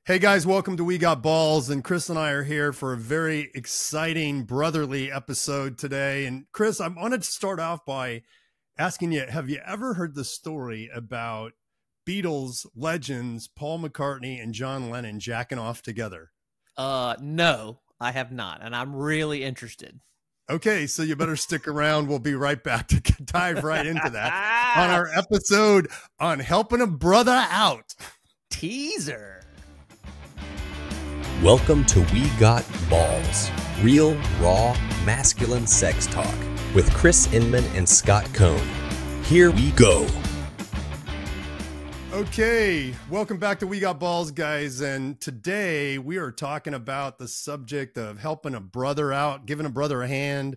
Hey guys, welcome to We Got Balls, and Chris and I are here for a very exciting brotherly episode today. And Chris, I wanted to start off by asking you, have you ever heard the story about Beatles legends Paul McCartney and John Lennon jacking off together? No, I have not, and I'm really interested. Okay, so you better stick around. We'll be right back to dive right into that on our episode on helping a brother out. Teaser. Welcome to We Got Balls, real, raw, masculine sex talk with Chris Inman and Scott Cohn. Here we go. Okay, welcome back to We Got Balls, guys. And today we are talking about the subject of helping a brother out, giving a brother a hand,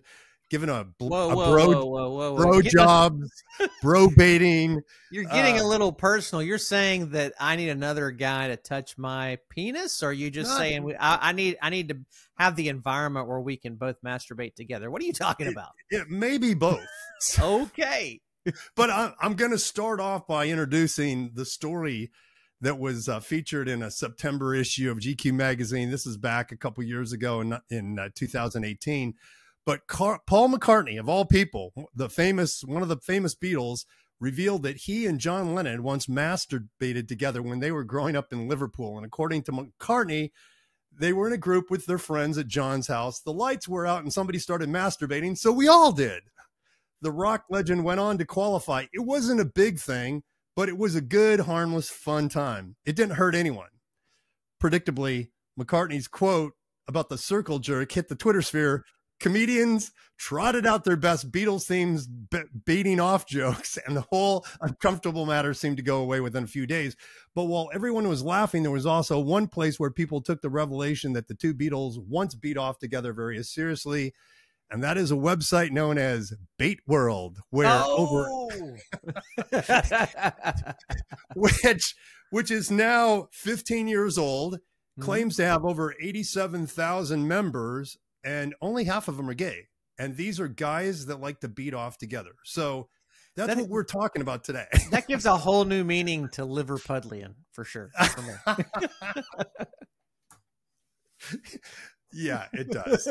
giving a bro jobs, bro baiting. You're getting a little personal. You're saying that I need another guy to touch my penis, or are you just saying I need to have the environment where we can both masturbate together? What are you talking about? It may be both. Okay. But I'm going to start off by introducing the story that was featured in a September issue of GQ magazine. This is back a couple years ago in 2018. But Paul McCartney, of all people, one of the famous Beatles, revealed that he and John Lennon once masturbated together when they were growing up in Liverpool. And according to McCartney, they were in a group with their friends at John's house. The lights were out and somebody started masturbating, so we all did. The rock legend went on to qualify. It wasn't a big thing, but it was a good, harmless, fun time. It didn't hurt anyone. Predictably, McCartney's quote about the circle jerk hit the Twitter sphere. Comedians trotted out their best Beatles themes beating off jokes, and the whole uncomfortable matter seemed to go away within a few days. But while everyone was laughing, there was also one place where people took the revelation that the two Beatles once beat off together very seriously, and that is a website known as Bait World, where which is now 15 years old, claims to have over 87,000 members, and only half of them are gay. And these are guys that like to beat off together. So that's what we're talking about today. That gives a whole new meaning to Liverpudlian, for sure. For me. Yeah, it does.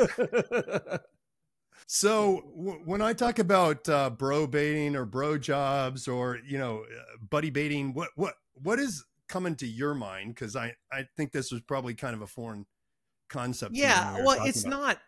So when I talk about bro baiting or bro jobs or, buddy baiting, what is coming to your mind? Because I think this was probably kind of a foreign concept. Yeah, well, it's not.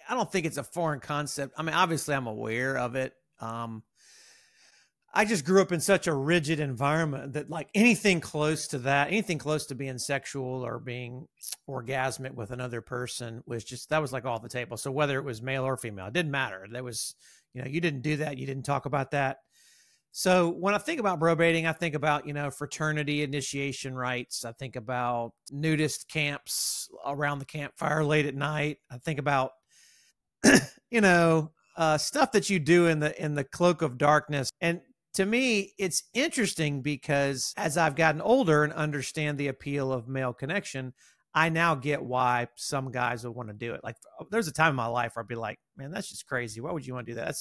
I don't think it's a foreign concept. I mean, obviously, I'm aware of it. I just grew up in such a rigid environment that, like, anything close to that, anything close to being sexual or being orgasmic with another person that was like off the table. So whether it was male or female, it didn't matter. There was, you didn't do that. You didn't talk about that. So when I think about bro baiting, I think about, fraternity initiation rites. I think about nudist camps around the campfire late at night. I think about, stuff that you do in the cloak of darkness. And to me, it's interesting because as I've gotten older and understand the appeal of male connection, I now get why some guys would want to do it. Like, there's a time in my life where I'd be like, man, that's just crazy. Why would you want to do that?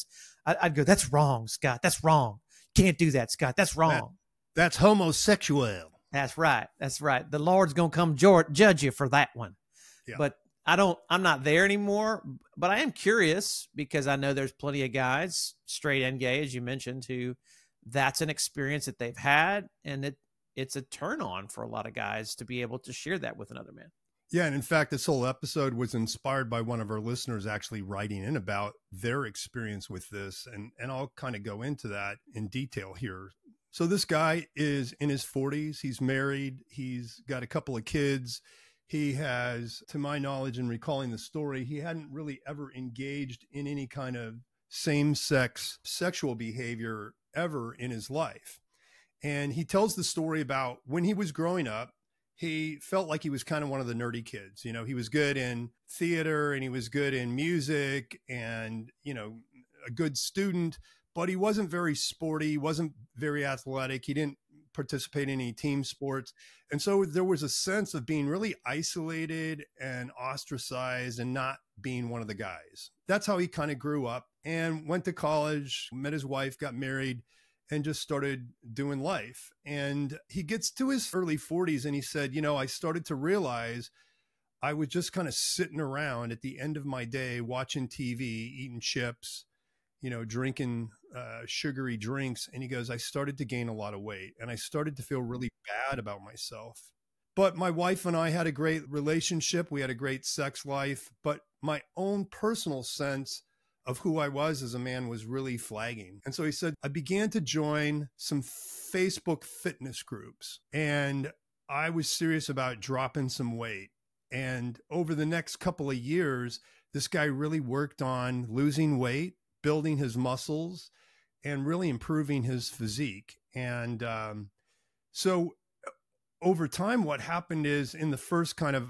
I'd go, that's wrong, Scott. That's wrong. Can't do that, Scott. That's wrong. That's homosexual. That's right. That's right. The Lord's going to come judge you for that one. Yeah. But I'm not there anymore, but I am curious because I know there's plenty of guys, straight and gay, as you mentioned, who that's an experience that they've had. And it's a turn on for a lot of guys to be able to share that with another man. Yeah. And in fact, this whole episode was inspired by one of our listeners actually writing in about their experience with this. And I'll kind of go into that in detail here. So this guy is in his 40s. He's married. He's got a couple of kids. He has, to my knowledge and recalling the story, he hadn't really ever engaged in any kind of same-sex sexual behavior ever in his life. And he tells the story about when he was growing up, he felt like he was kind of one of the nerdy kids. He was good in theater and he was good in music and, a good student, but he wasn't very sporty. He wasn't very athletic. He didn't participate in any team sports. And so there was a sense of being really isolated and ostracized and not being one of the guys. That's how he kind of grew up and went to college, met his wife, got married. and just started doing life. And he gets to his early 40s and he said, I started to realize I was just kind of sitting around at the end of my day, watching TV, eating chips, drinking sugary drinks. And he goes, I started to gain a lot of weight and I started to feel really bad about myself. But my wife and I had a great relationship. We had a great sex life, but my own personal sense of who I was as a man was really flagging. And so he said, I began to join some Facebook fitness groups and I was serious about dropping some weight. And over the next couple of years, this guy really worked on losing weight, building his muscles, and really improving his physique. And so over time, what happened is in the first kind of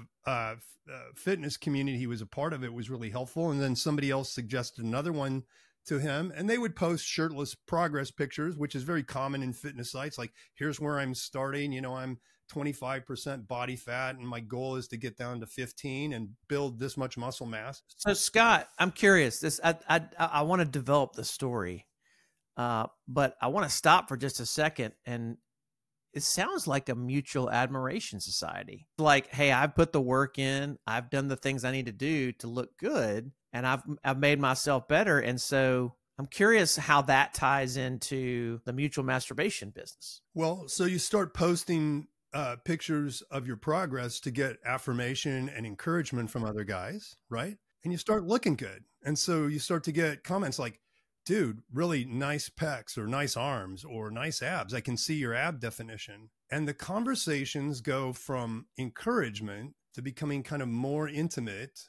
fitness community he was a part of, it was really helpful. And then somebody else suggested another one to him, and they would post shirtless progress pictures, which is very common in fitness sites. Like, here's where I'm starting. I'm 25% body fat, and my goal is to get down to 15 and build this much muscle mass. So Scott, I'm curious. I want to develop the story, but I want to stop for just a second. And it sounds like a mutual admiration society. Like, hey, I've put the work in, I've done the things I need to do to look good, and I've made myself better. And so I'm curious how that ties into the mutual masturbation business. Well, so you start posting pictures of your progress to get affirmation and encouragement from other guys, right? And you start looking good. And so you start to get comments like, dude, really nice pecs or nice arms or nice abs. I can see your ab definition. And the conversations go from encouragement to becoming kind of more intimate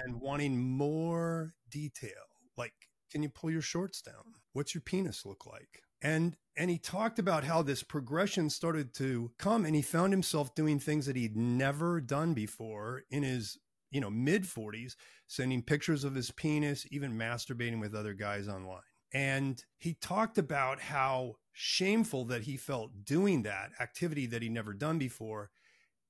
and wanting more detail. Like, can you pull your shorts down? What's your penis look like? And he talked about how this progression started to come, and he found himself doing things that he'd never done before in his, mid 40s, sending pictures of his penis, even masturbating with other guys online. And he talked about how shameful that he felt doing that activity that he'd never done before.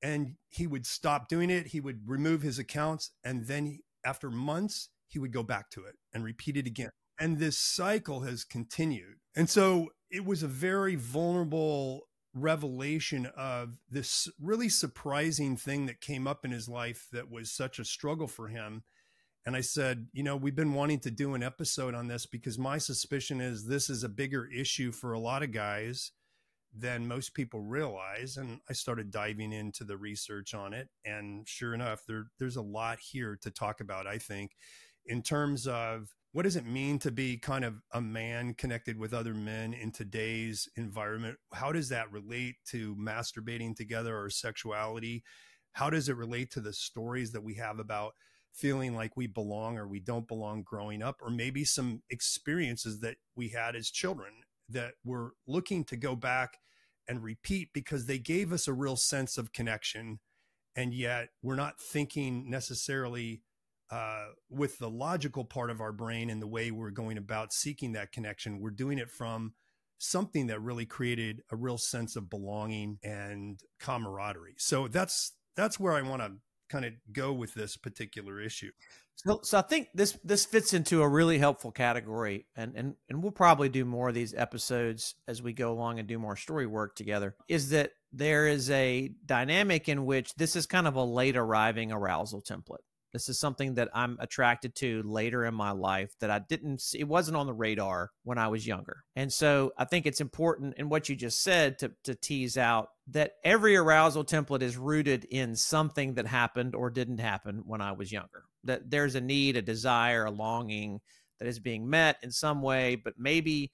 And he would stop doing it. He would remove his accounts. And then after months, he would go back to it and repeat it again. And this cycle has continued. And so it was a very vulnerable revelation of this really surprising thing that came up in his life that was such a struggle for him. And I said, we've been wanting to do an episode on this because my suspicion is this is a bigger issue for a lot of guys than most people realize. And I started diving into the research on it. And sure enough, there's a lot here to talk about, I think, in terms of what does it mean to be kind of a man connected with other men in today's environment? How does that relate to masturbating together or sexuality? How does it relate to the stories that we have about feeling like we belong or we don't belong growing up, or maybe some experiences that we had as children that we're looking to go back and repeat because they gave us a real sense of connection. And yet we're not thinking necessarily with the logical part of our brain and the way we're going about seeking that connection. We're doing it from something that really created a real sense of belonging and camaraderie. So that's where I want to kind of go with this particular issue. So I think this fits into a really helpful category, and we'll probably do more of these episodes as we go along and do more story work together, is that there is a dynamic in which this is kind of a late arriving arousal template. This is something that I'm attracted to later in my life that I didn't see. It wasn't on the radar when I was younger. And so I think it's important in what you just said to tease out that every arousal template is rooted in something that happened or didn't happen when I was younger. That there's a need, a desire, a longing that is being met in some way, but maybe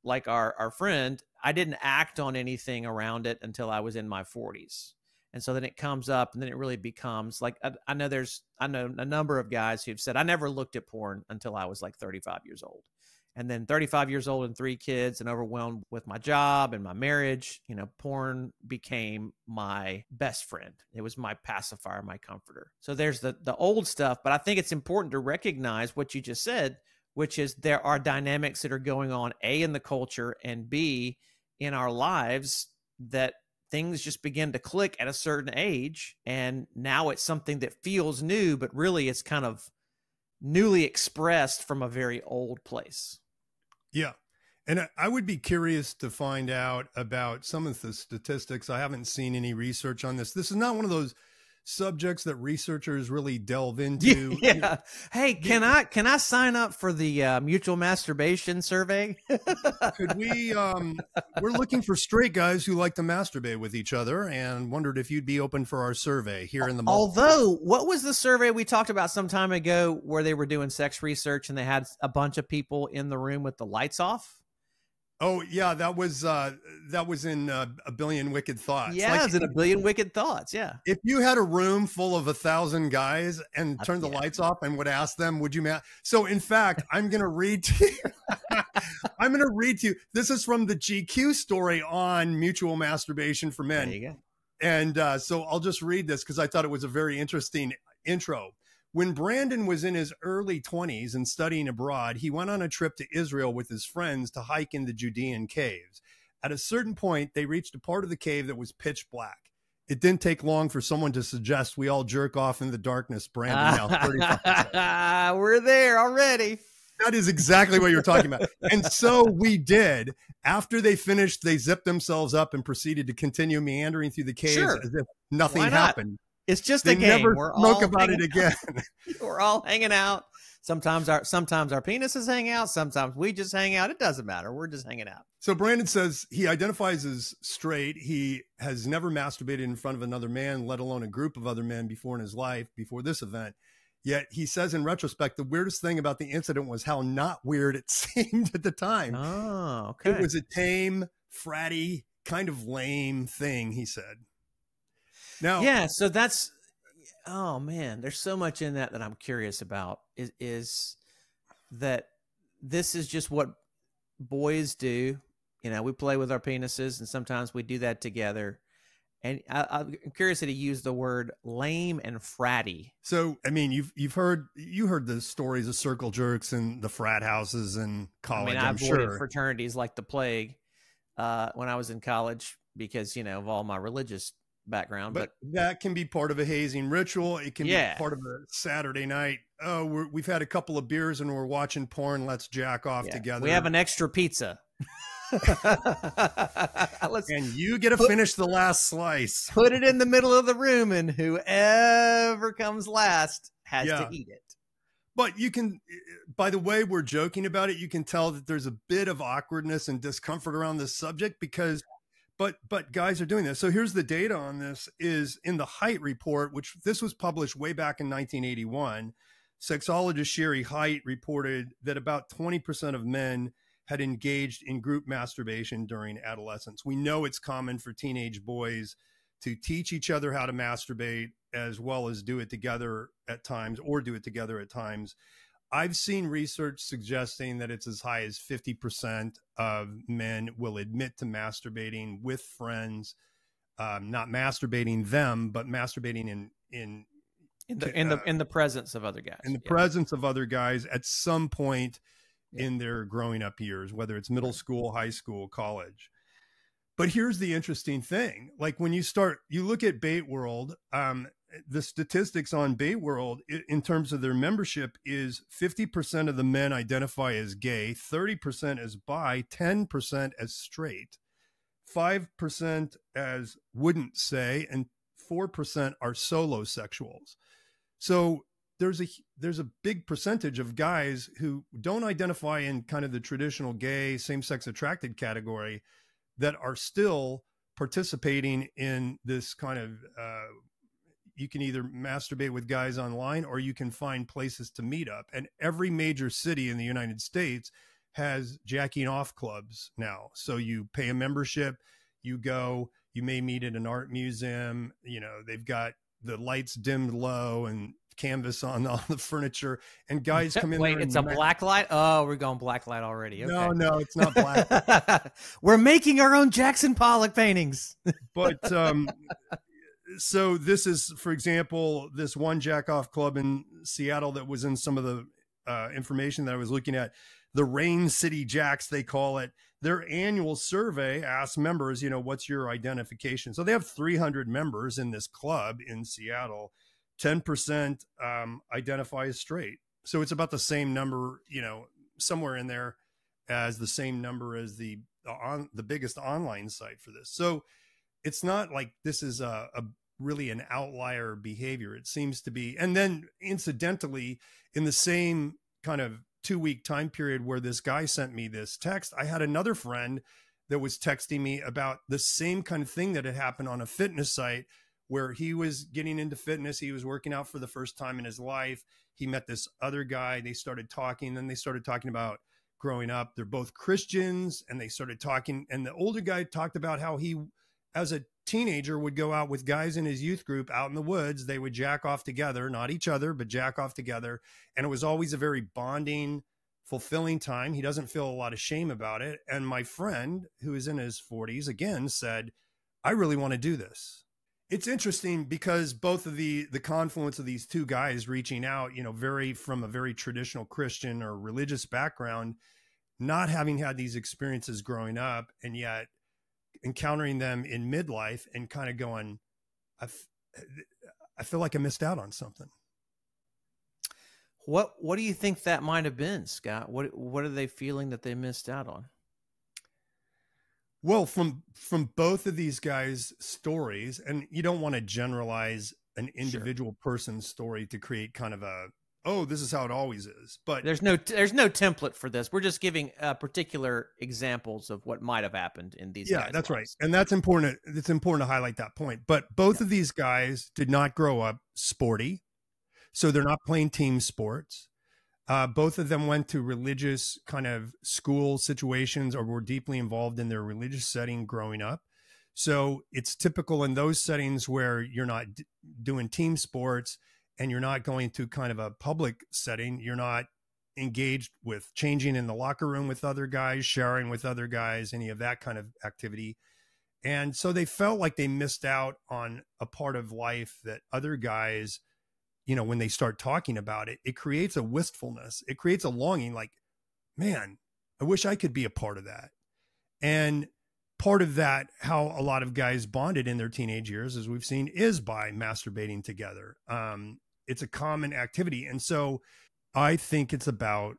like our friend, I didn't act on anything around it until I was in my 40s. And so then it comes up, and then it really becomes like, I know a number of guys who've said, I never looked at porn until I was like 35 years old. And then 35 years old and 3 kids and overwhelmed with my job and my marriage, porn became my best friend. It was my pacifier, my comforter. So there's the old stuff, but I think it's important to recognize what you just said, which is there are dynamics that are going on, A, in the culture, and B, in our lives, that things just begin to click at a certain age. And now it's something that feels new, but really it's kind of newly expressed from a very old place. Yeah. And I would be curious to find out about some of the statistics. I haven't seen any research on this. This is not one of those subjects that researchers really delve into. Yeah. Hey, can I sign up for the mutual masturbation survey? Could we? We're looking for straight guys who like to masturbate with each other, and wondered if you'd be open for our survey here in the mall. Although, what was the survey we talked about some time ago where they were doing sex research and they had a bunch of people in the room with the lights off? Oh yeah, that was in A Billion Wicked Thoughts. Yeah, Like, it was in A Billion Wicked Thoughts. Yeah. if you had a room full of 1,000 guys and turned the Yeah. lights off and would ask them, would you So in fact, I'm going to read to you. I'm going to read to you. This is from the GQ story on mutual masturbation for men. There you go. And so I'll just read this because I thought it was a very interesting intro. When Brandon was in his early 20s and studying abroad, he went on a trip to Israel with his friends to hike in the Judean caves. At a certain point, they reached a part of the cave that was pitch black. It didn't take long for someone to suggest we all jerk off in the darkness. Brandon, now 35. We're there already. That is exactly what you're talking about. And so we did. After they finished, they zipped themselves up and proceeded to continue meandering through the caves as if nothing happened. It's just They a game. never We're spoke all about it hanging again. We're all hanging out. Sometimes our penises hang out. Sometimes we just hang out. It doesn't matter. We're just hanging out. So Brandon says he identifies as straight. He has never masturbated in front of another man, let alone a group of other men before in his life, before this event. Yet he says in retrospect, the weirdest thing about the incident was how not weird it seemed at the time. Oh, okay. It was a tame, fratty, kind of lame thing, he said. Now, yeah, so that's, oh man, there's so much in that I'm curious about is that this is just what boys do. You know, we play with our penises and sometimes we do that together. And I'm curious that he used the word lame and fratty. So, I mean, you heard the stories of circle jerks and the frat houses and college. I I'm avoided sure fraternities like the plague when I was in college because, you know, of all my religious background. But that can be part of a hazing ritual. It can be part of a Saturday night. Oh, we've had a couple of beers and we're watching porn. Let's jack off together. We have an extra pizza. And you get to finish the last slice. Put it in the middle of the room, and whoever comes last has to eat it. But you can, by the way we're joking about it, you can tell that there's a bit of awkwardness and discomfort around this subject because, but guys are doing this. So here's the data on this is in the Height report, which this was published way back in 1981. Sexologist Sherry Height reported that about 20% of men had engaged in group masturbation during adolescence. We know it's common for teenage boys to teach each other how to masturbate as well as do it together at times or do it together at times. I've seen research suggesting that it's as high as 50% of men will admit to masturbating with friends, not masturbating them, but masturbating in the presence of other guys. In the presence of other guys at some point in their growing up years, whether it's middle school, high school, college. But here's the interesting thing. Like when you look at Bait World, the statistics on Bait World in terms of their membership is 50% of the men identify as gay, 30% as bi, 10% as straight, 5% as wouldn't say, and 4% are solo sexuals. So there's a big percentage of guys who don't identify in kind of the traditional gay, same-sex attracted category that are still participating in this kind of, you can either masturbate with guys online or you can find places to meet up. And every major city in the United States has jacking off clubs now. So you pay a membership, you go, you may meet at an art museum, you know, they've got the lights dimmed low and canvas on all the furniture, and guys come in. Wait, it's a black light? Oh, we're going black light already. Okay. No, it's not black. We're making our own Jackson Pollock paintings. But so this is, for example, this one jack off club in Seattle that was in some of the information that I was looking at, the Rain City Jacks, they call it. Their annual survey asks members, you know, what's your identification? So they have 300 members in this club in Seattle. 10% identify as straight. So it's about the same number, you know, somewhere in there as the same number as the biggest online site for this. So it's not like this is a really an outlier behavior. It seems to be. And then incidentally, in the same kind of 2-week time period where this guy sent me this text, I had another friend that was texting me about the same kind of thing that had happened on a fitness site where he was getting into fitness. He was working out for the first time in his life. He met this other guy. They started talking. Then they started talking about growing up. They're both Christians, and they started talking. And the older guy talked about how he, as a teenager, would go out with guys in his youth group out in the woods. They would jack off together, not each other, but jack off together. And it was always a very bonding, fulfilling time. He doesn't feel a lot of shame about it. And my friend, who is in his 40s, again, said, I really want to do this. It's interesting because both of the confluence of these two guys reaching out, you know, from a very traditional Christian or religious background, not having had these experiences growing up, and yet encountering them in midlife and kind of going, I feel like I missed out on something. What do you think that might have been, Scott? What are they feeling that they missed out on? Well, from both of these guys' stories, and you don't want to generalize an individual person's story to create kind of this is how it always is. But there's no template for this. We're just giving particular examples of what might have happened in these. Yeah, that's right, and that's important. It's important to highlight that point. But both of these guys did not grow up sporty, so they're not playing team sports. Both of them went to religious kind of school situations or were deeply involved in their religious setting growing up. So it's typical in those settings where you're not doing team sports and you're not going to kind of a public setting. You're not engaged with changing in the locker room with other guys, sharing with other guys, any of that kind of activity. And so they felt like they missed out on a part of life that other guys, you know, when they start talking about it, it creates a wistfulness. It creates a longing like, man, I wish I could be a part of that. And part of that, how a lot of guys bonded in their teenage years, as we've seen, is by masturbating together. It's a common activity. And so I think it's about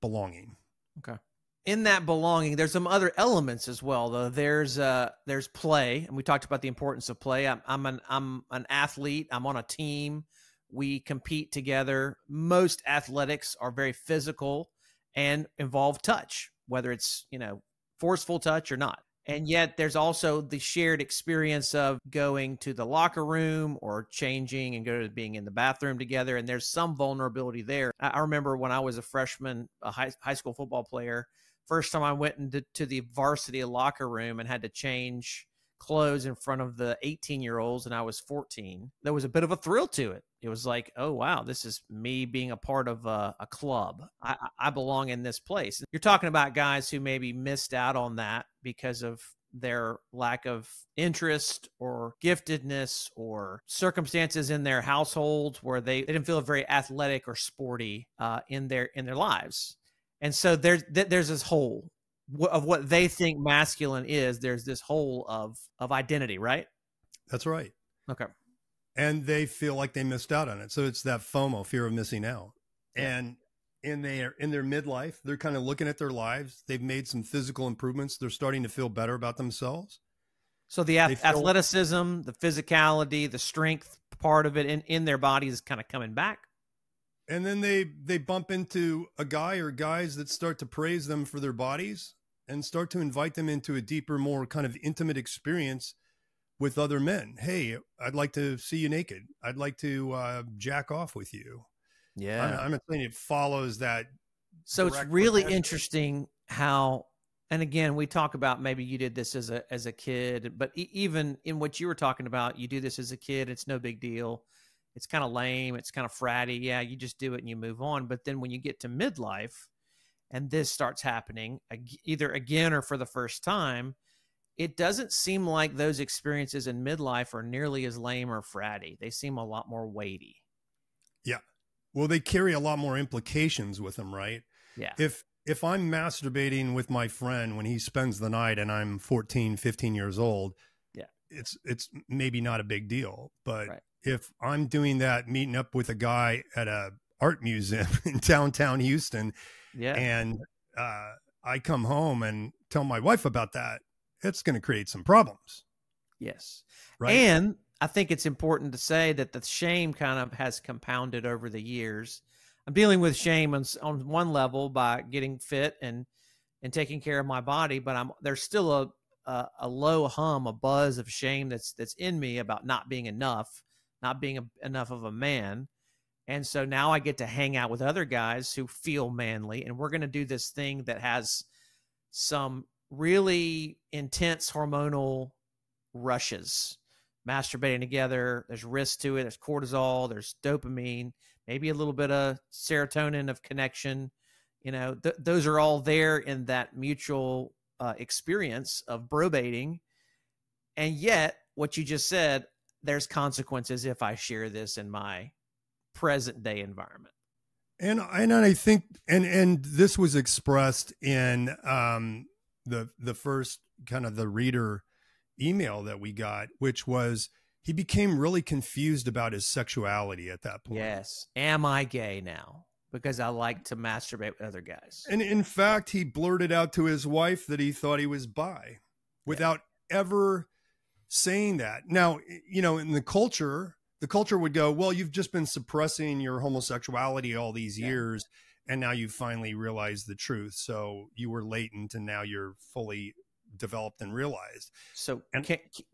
belonging. Okay. In that belonging, there's some other elements as well, though. There's play. And we talked about the importance of play. I'm an athlete. I'm on a team. We compete together. Most athletics are very physical and involve touch, whether it's, you know, forceful touch or not. And yet there's also the shared experience of going to the locker room or changing and go to being in the bathroom together. And there's some vulnerability there. I remember when I was a freshman, a high school football player, first time I went into the varsity locker room and had to change clothes in front of the 18-year-olds, and I was 14. There was a bit of a thrill to it. It was like, oh, wow, this is me being a part of a club. I belong in this place. You're talking about guys who maybe missed out on that because of their lack of interest or giftedness or circumstances in their households where they didn't feel very athletic or sporty in their lives. And so there's this hole of what they think masculine is. There's this hole of identity, right? That's right. Okay. And they feel like they missed out on it. So it's that FOMO, fear of missing out. And in their midlife, they're kind of looking at their lives. They've made some physical improvements. They're starting to feel better about themselves. So the athleticism, the physicality, the strength part of it in their bodies is kind of coming back. And then they bump into a guy or guys that start to praise them for their bodies and start to invite them into a deeper, more kind of intimate experience with other men. Hey, I'd like to see you naked. I'd like to jack off with you. Yeah. I'm not saying it follows that. So it's really interesting how, and again, we talk about maybe you did this as a kid, but even in what you were talking about, you do this as a kid, it's no big deal. It's kind of lame. It's kind of fratty. Yeah, you just do it and you move on. But then when you get to midlife and this starts happening either again or for the first time, it doesn't seem like those experiences in midlife are nearly as lame or fratty. They seem a lot more weighty. Yeah. Well, they carry a lot more implications with them, right? Yeah. If I'm masturbating with my friend when he spends the night and I'm 14, 15 years old, yeah, it's maybe not a big deal. But right. If I'm doing that, meeting up with a guy at a art museum in downtown Houston, yeah, and I come home and tell my wife about that, it's going to create some problems. Yes. Right. And I think it's important to say that the shame kind of has compounded over the years. I'm dealing with shame on one level by getting fit and taking care of my body, but there's still a low hum, a buzz of shame that's in me about not being enough, not being enough of a man. And so now I get to hang out with other guys who feel manly, and we're going to do this thing that has some really intense hormonal rushes, masturbating together. There's risk to it. There's cortisol, there's dopamine, maybe a little bit of serotonin of connection. You know, those are all there in that mutual experience of bro-baiting. And yet, what you just said, there's consequences if I share this in my present day environment. And I think, and this was expressed in the first kind of the reader email that we got, which was he became really confused about his sexuality at that point. Yes. Am I gay now? Because I like to masturbate with other guys. And in fact, he blurted out to his wife that he thought he was bi without ever saying that. Now, you know, in the culture would go, well, you've just been suppressing your homosexuality all these years, and now you've finally realized the truth. So you were latent, and now you're fully developed and realized. So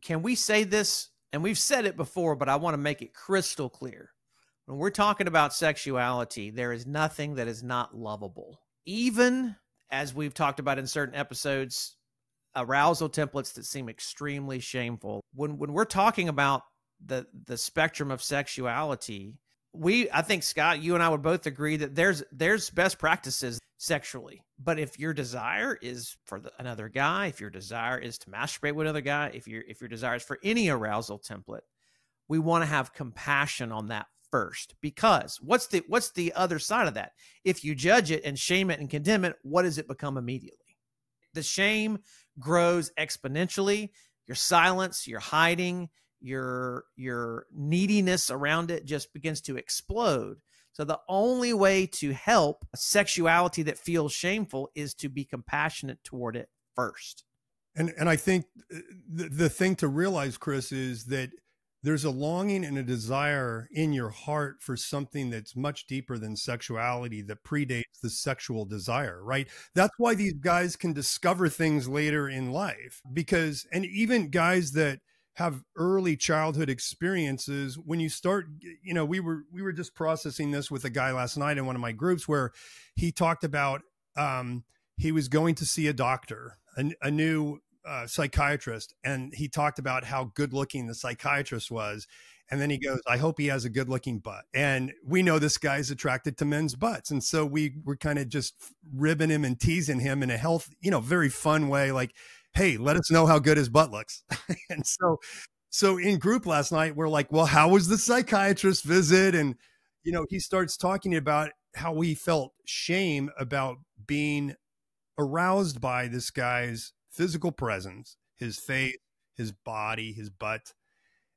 can we say this? And we've said it before, but I want to make it crystal clear. When we're talking about sexuality, there is nothing that is not lovable. Even as we've talked about in certain episodes, arousal templates that seem extremely shameful. When we're talking about the spectrum of sexuality, I think, Scott, you and I would both agree that there's best practices sexually. But if your desire is for another guy, if your desire is to masturbate with another guy, if your desire is for any arousal template, we want to have compassion on that first. Because what's the other side of that? If you judge it and shame it and condemn it, what does it become immediately? The shame grows exponentially. Your silence, your hiding, your neediness around it just begins to explode. So the only way to help a sexuality that feels shameful is to be compassionate toward it first. And I think the thing to realize, Chris, is that there's a longing and a desire in your heart for something that's much deeper than sexuality, that predates the sexual desire, right? That's why these guys can discover things later in life, because, and even guys that have early childhood experiences, when you start, you know, we were just processing this with a guy last night in one of my groups where he talked about he was going to see a doctor, a new psychiatrist, and he talked about how good looking the psychiatrist was. And then he goes, I hope he has a good looking butt. And we know this guy's attracted to men's butts. And so we were kind of just ribbing him and teasing him in a very fun way. Like, hey, let us know how good his butt looks. And so in group last night, we're like, well, how was the psychiatrist visit? And, you know, he starts talking about how he felt shame about being aroused by this guy's physical presence, his face, his body, his butt.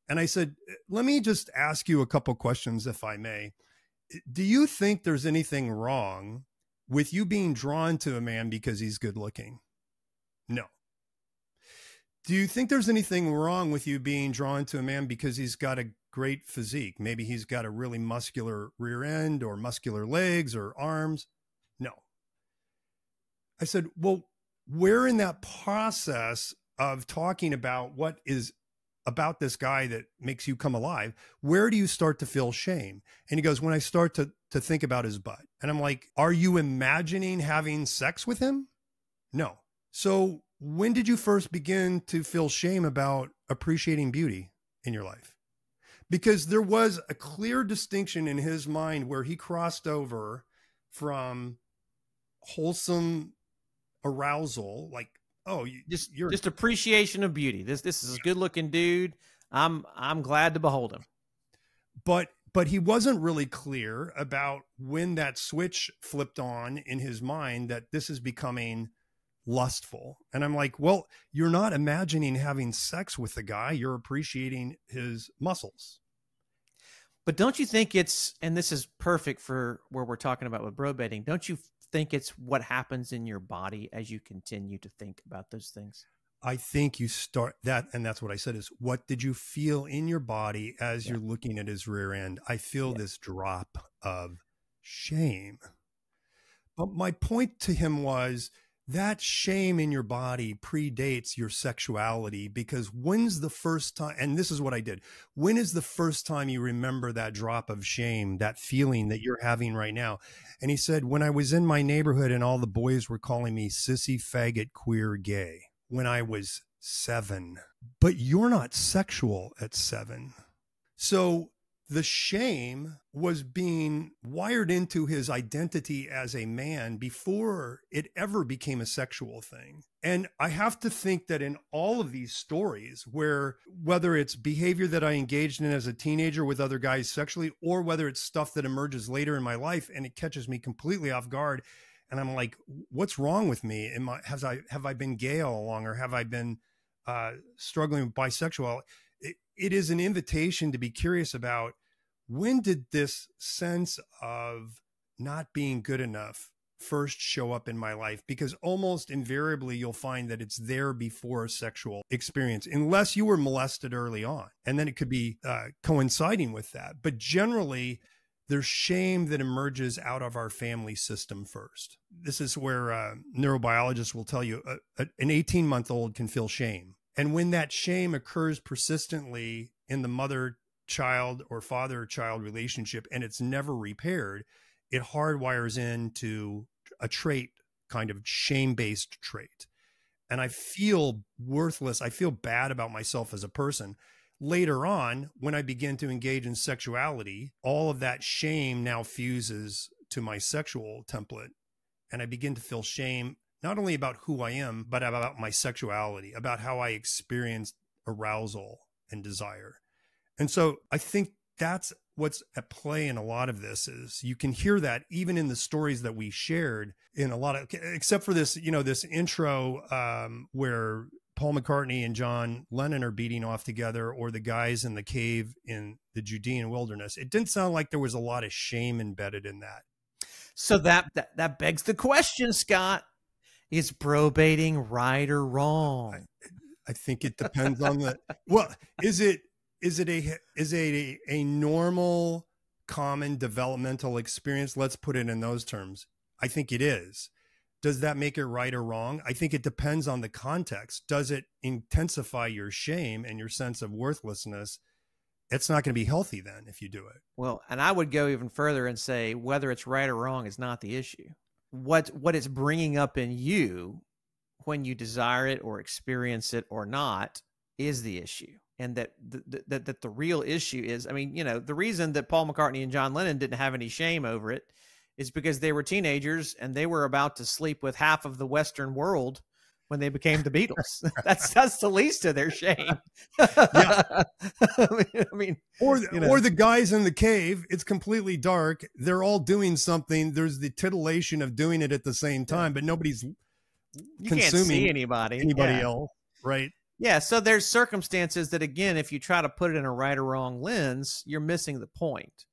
And I said, let me just ask you a couple questions, if I may. Do you think there's anything wrong with you being drawn to a man because he's good looking? No. Do you think there's anything wrong with you being drawn to a man because he's got a great physique? Maybe he's got a really muscular rear end or muscular legs or arms? No. I said, well, where in that process of talking about what is about this guy that makes you come alive, where do you start to feel shame? And he goes, when I start to think about his butt. And I'm like, are you imagining having sex with him? No. So when did you first begin to feel shame about appreciating beauty in your life? Because there was a clear distinction in his mind where he crossed over from wholesome arousal, like, oh, you're just appreciation of beauty. This is a good looking dude. I'm glad to behold him. But he wasn't really clear about when that switch flipped on in his mind that this is becoming lustful. And I'm like, well, you're not imagining having sex with the guy, you're appreciating his muscles. But don't you think and this is perfect for where we're talking about with bro baiting, don't you think it's what happens in your body as you continue to think about those things? I think you start that, and that's what I said is, what did you feel in your body as you're looking at his rear end? I feel this drop of shame. But my point to him was that shame in your body predates your sexuality, because when's the first time, and this is what I did, when is the first time you remember that drop of shame, that feeling that you're having right now? And he said, when I was in my neighborhood and all the boys were calling me sissy, faggot, queer, gay. When I was 7, but you're not sexual at 7. So the shame was being wired into his identity as a man before it ever became a sexual thing. And I have to think that in all of these stories, where whether it's behavior that I engaged in as a teenager with other guys sexually, or whether it's stuff that emerges later in my life and it catches me completely off guard, and I'm like, what's wrong with me? Have I been gay all along, or have I been struggling with bisexual? It is an invitation to be curious about, when did this sense of not being good enough first show up in my life? Because almost invariably you'll find that it's there before a sexual experience, unless you were molested early on. And then it could be coinciding with that. But generally, there's shame that emerges out of our family system first. This is where neurobiologists will tell you an 18-month-old can feel shame. And when that shame occurs persistently in the mother-child or father-child relationship and it's never repaired, it hardwires into a trait, kind of shame-based trait. And I feel worthless. I feel bad about myself as a person. Later on, when I begin to engage in sexuality, all of that shame now fuses to my sexual template. And I begin to feel shame, not only about who I am, but about my sexuality, about how I experience arousal and desire. And so I think that's what's at play in a lot of this. Is you can hear that even in the stories that we shared in a lot of, except for this, this intro where Paul McCartney and John Lennon are beating off together, or the guys in the cave in the Judean wilderness. It didn't sound like there was a lot of shame embedded in that. So that begs the question, Scott, is bro-baiting right or wrong? I think it depends on well, is it a normal, common developmental experience? Let's put it in those terms. I think it is. Does that make it right or wrong? I think it depends on the context. Does it intensify your shame and your sense of worthlessness? It's not going to be healthy then if you do it. Well, and I would go even further and say whether it's right or wrong is not the issue. What it's bringing up in you when you desire it or experience it or not is the issue. And that the real issue is, I mean, the reason that Paul McCartney and John Lennon didn't have any shame over it is because they were teenagers and they were about to sleep with half of the Western world when they became the Beatles. That's the least of their shame. Yeah. I mean, or the guys in the cave, it's completely dark. They're all doing something. There's the titillation of doing it at the same time, but nobody's consuming can't see anybody else. Right. Yeah. So there's circumstances that, again, if you try to put it in a right or wrong lens, you're missing the point.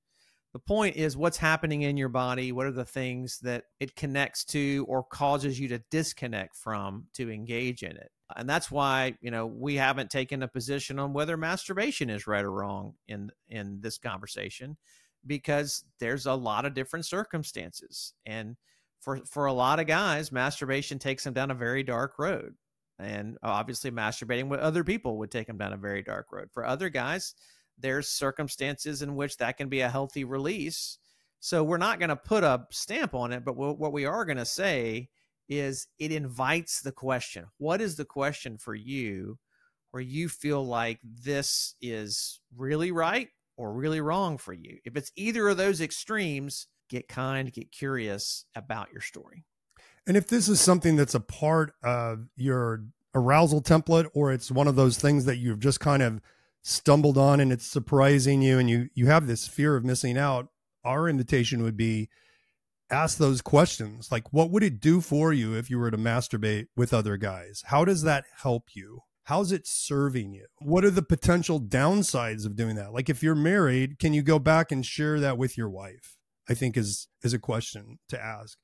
The point is what's happening in your body. What are the things that it connects to or causes you to disconnect from to engage in it? And that's why, we haven't taken a position on whether masturbation is right or wrong in this conversation, because there's a lot of different circumstances. And for a lot of guys, masturbation takes them down a very dark road. And obviously masturbating with other people would take them down a very dark road. For other guys, there's circumstances in which that can be a healthy release. So we're not going to put a stamp on it, but what we are going to say is it invites the question. What is the question for you where you feel like this is really right or really wrong for you? If it's either of those extremes, get curious about your story. And if this is something that's a part of your arousal template, or it's one of those things that you've just kind of stumbled on and it's surprising you and you have this fear of missing out, our invitation would be ask those questions. Like, what would it do for you if you were to masturbate with other guys? How does that help you? How's it serving you? What are the potential downsides of doing that? Like, if you're married, can you go back and share that with your wife? I think is a question to ask.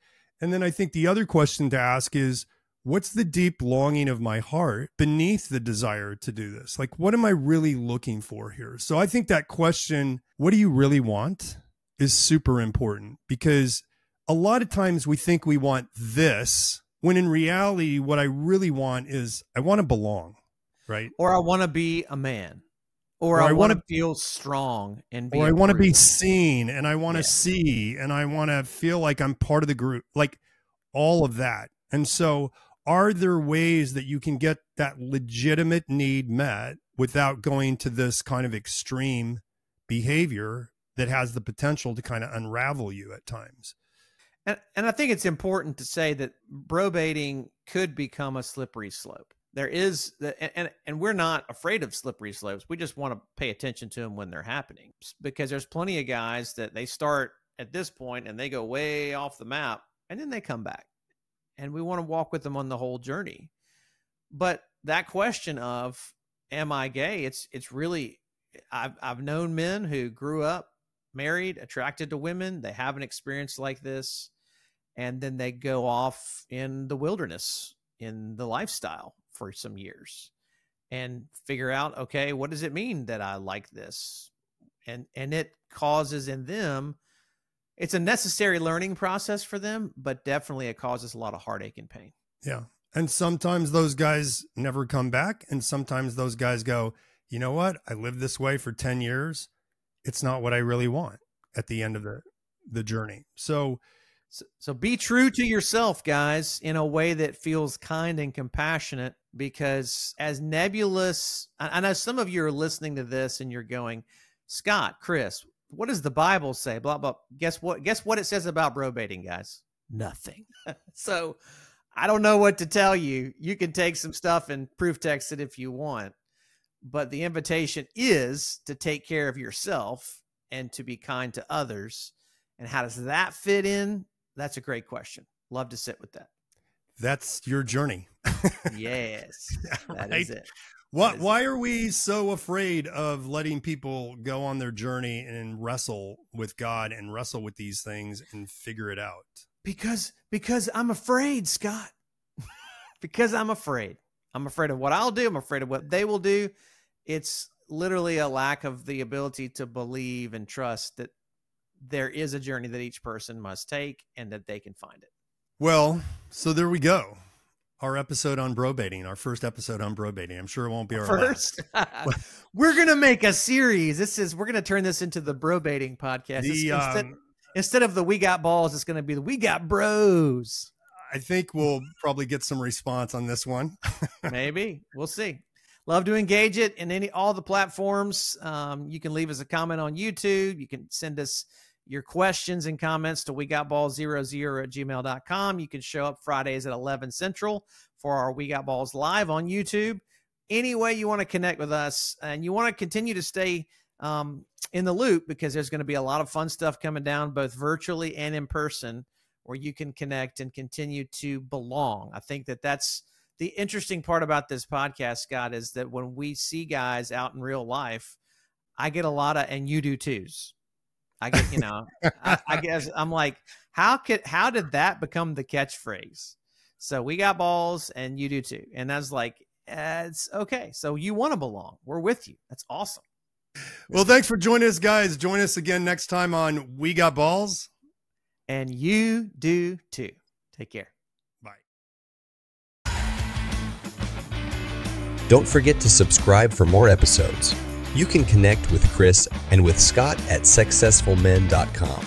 And then I think the other question to ask is, what's the deep longing of my heart beneath the desire to do this? Like, what am I really looking for here? So I think that question, what do you really want, is super important, because a lot of times we think we want this, when in reality, what I really want is I want to belong, right? Or I want to be a man. Or I want to feel strong and be, or I want to be seen, and I want to see, and I want to feel like I'm part of the group, like all of that. And so are there ways that you can get that legitimate need met without going to this kind of extreme behavior that has the potential to kind of unravel you at times? And I think it's important to say that bro baiting could become a slippery slope. There is, and we're not afraid of slippery slopes. We just want to pay attention to them when they're happening, because there's plenty of guys that they start at this point and they go way off the map and then they come back, and we want to walk with them on the whole journey. But that question of, am I gay? It's really, I've known men who grew up married, attracted to women. They have an experience like this, and then they go off in the wilderness, in the lifestyle, for some years and figure out, okay, what does it mean that I like this? And it causes in them, it's a necessary learning process for them, but definitely it causes a lot of heartache and pain. Yeah. And sometimes those guys never come back. And sometimes those guys go, you know what? I lived this way for 10 years. It's not what I really want at the end of the journey. So be true to yourself, guys, in a way that feels kind and compassionate, because as nebulous, I know some of you are listening to this and you're going, Scott, Chris, what does the Bible say? Blah, blah. Guess what it says about bro baiting, guys? Nothing. So I don't know what to tell you. You can take some stuff and proof text it if you want, but the invitation is to take care of yourself and to be kind to others. And how does that fit in? That's a great question. Love to sit with that. That's your journey. Yes, that is it. Why are we so afraid of letting people go on their journey and wrestle with God and wrestle with these things and figure it out? Because I'm afraid, Scott. Because I'm afraid. I'm afraid of what I'll do. I'm afraid of what they will do. It's literally a lack of the ability to believe and trust that there is a journey that each person must take and that they can find it. Well, so there we go. Our episode on bro baiting, our first episode on bro baiting. I'm sure it won't be our first. We're going to make a series. We're going to turn this into the bro baiting podcast. Instead of the We Got Balls, it's going to be the We Got Bros. I think we'll probably get some response on this one. Maybe. We'll see. Love to engage it in all the platforms. You can leave us a comment on YouTube. You can send us your questions and comments to wegotballs00@gmail.com. You can show up Fridays at 11 Central for our We Got Balls live on YouTube. Any way you want to connect with us, and you want to continue to stay in the loop, because there's going to be a lot of fun stuff coming down both virtually and in person, where you can connect and continue to belong. I think that's the interesting part about this podcast, Scott, is that when we see guys out in real life, I get a lot of, and you do too's. I get, I guess I'm like, how did that become the catchphrase? So we got balls and you do too. And I was like, it's okay. So you want to belong. We're with you. That's awesome. Well, thanks for joining us, guys. Join us again next time on We Got Balls. And you do too. Take care. Bye. Don't forget to subscribe for more episodes. You can connect with Chris and with Scott at successfulmen.com.